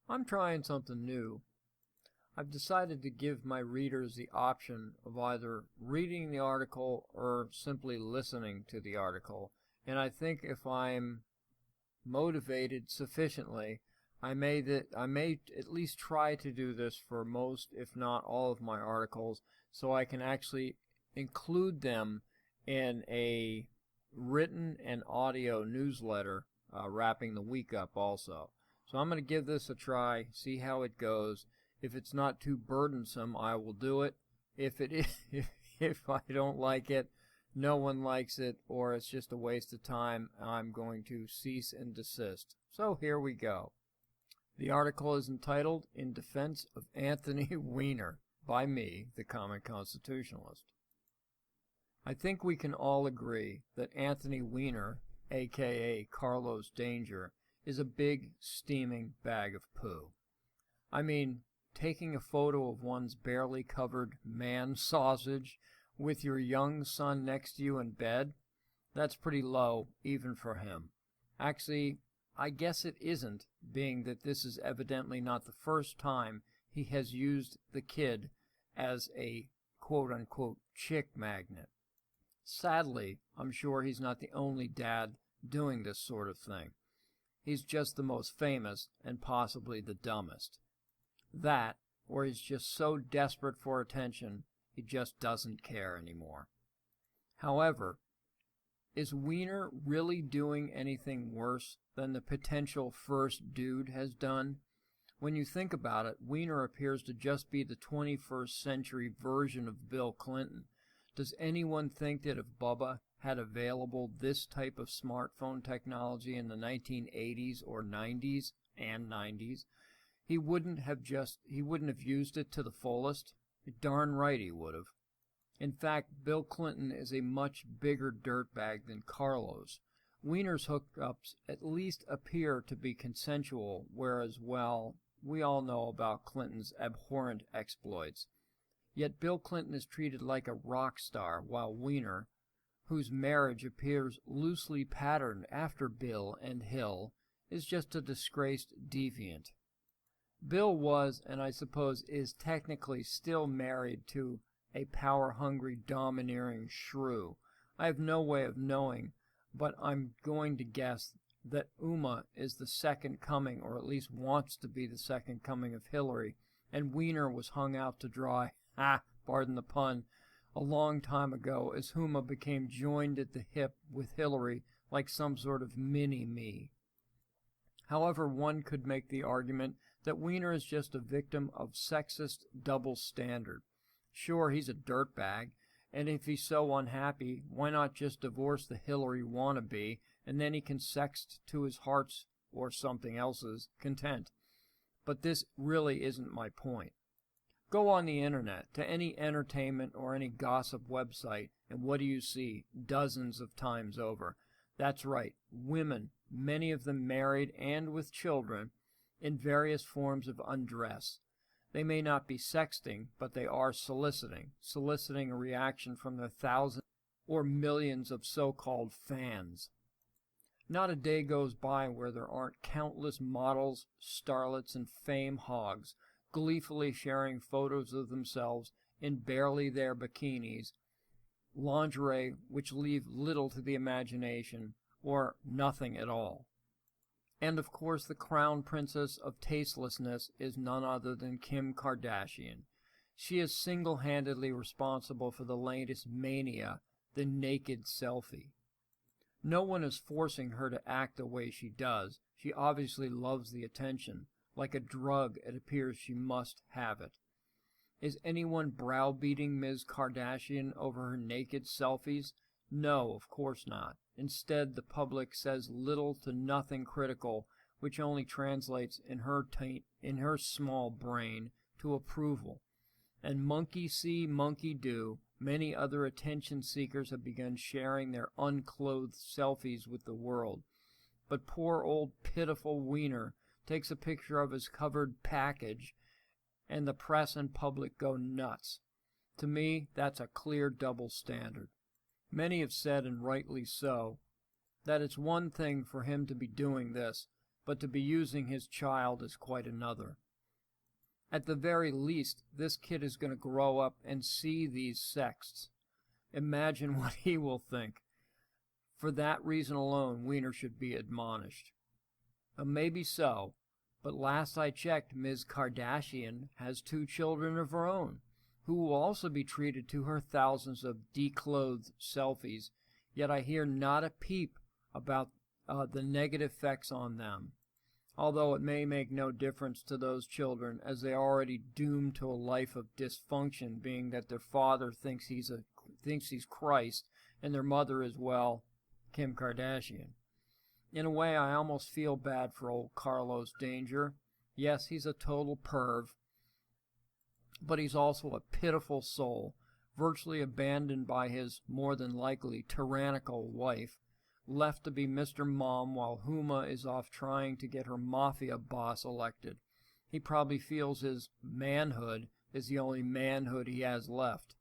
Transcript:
I'm trying something new. I've decided to give my readers the option of either reading the article or simply listening to the article. And I think if I'm motivated sufficiently, I may at least try to do this for most, if not all, of my articles, so I can actually include them in a written and audio newsletter wrapping the week up also. So I'm going to give this a try, see how it goes. If it's not too burdensome, I will do it. If it is, if I don't like it, no one likes it, or it's just a waste of time, I'm going to cease and desist. So here we go. The article is entitled In Defense of Anthony Weiner by me, the common constitutionalist. I think we can all agree that Anthony Weiner, aka Carlos Danger, is a big, steaming bag of poo. I mean, taking a photo of one's barely covered man sausage with your young son next to you in bed, that's pretty low, even for him. Actually, I guess it isn't, being that this is evidently not the first time he has used the kid as a quote-unquote chick magnet. Sadly, I'm sure he's not the only dad doing this sort of thing. He's just the most famous and possibly the dumbest. That, or he's just so desperate for attention, he just doesn't care anymore. However, is Weiner really doing anything worse than the potential first dude has done? When you think about it, Weiner appears to just be the 21st century version of Bill Clinton. Does anyone think that if Bubba had available this type of smartphone technology in the 1980s or 90s and 90s, he wouldn't have used it to the fullest? Darn right he would have. In fact, Bill Clinton is a much bigger dirtbag than Carlos. Weiner's hookups at least appear to be consensual, whereas, well, we all know about Clinton's abhorrent exploits. Yet Bill Clinton is treated like a rock star, while Weiner, whose marriage appears loosely patterned after Bill and Hill, is just a disgraced deviant. Bill was, and I suppose is technically still married to a power-hungry, domineering shrew. I have no way of knowing, but I'm going to guess that Uma is the second coming, or at least wants to be the second coming of Hillary, and Weiner was hung out to dry, pardon the pun, a long time ago as Huma became joined at the hip with Hillary like some sort of mini-me. However, one could make the argument that Weiner is just a victim of sexist double standard. Sure, he's a dirtbag, and if he's so unhappy, why not just divorce the Hillary wannabe, and then he can sext to his heart's, or something else's, content. But this really isn't my point. Go on the internet, to any entertainment or any gossip website, and what do you see dozens of times over? That's right, women, many of them married and with children, in various forms of undress. They may not be sexting, but they are soliciting a reaction from their thousands or millions of so-called fans. Not a day goes by where there aren't countless models, starlets, and fame hogs gleefully sharing photos of themselves in barely their bikinis, lingerie which leave little to the imagination, or nothing at all. And of course the crown princess of tastelessness is none other than Kim Kardashian. She is single-handedly responsible for the latest mania, the naked selfie. No one is forcing her to act the way she does. She obviously loves the attention. Like a drug, it appears she must have it. Is anyone browbeating Ms. Kardashian over her naked selfies? No, of course not. Instead, the public says little to nothing critical, which only translates in her small brain to approval. And monkey see, monkey do, many other attention seekers have begun sharing their unclothed selfies with the world. But poor old pitiful Weiner takes a picture of his covered package, and the press and public go nuts. To me, that's a clear double standard. Many have said, and rightly so, that it's one thing for him to be doing this, but to be using his child is quite another. At the very least, this kid is going to grow up and see these sexts. Imagine what he will think. For that reason alone, Weiner should be admonished. Maybe so, but last I checked, Ms. Kardashian has 2 children of her own, who will also be treated to her thousands of declothed selfies, yet I hear not a peep about the negative effects on them, although it may make no difference to those children, as they are already doomed to a life of dysfunction, being that their father thinks he's Christ, and their mother is, well, Kim Kardashian. In a way, I almost feel bad for old Carlos Danger. Yes, he's a total perv, but he's also a pitiful soul, virtually abandoned by his more than likely tyrannical wife, left to be Mr. Mom while Huma is off trying to get her mafia boss elected. He probably feels his manhood is the only manhood he has left.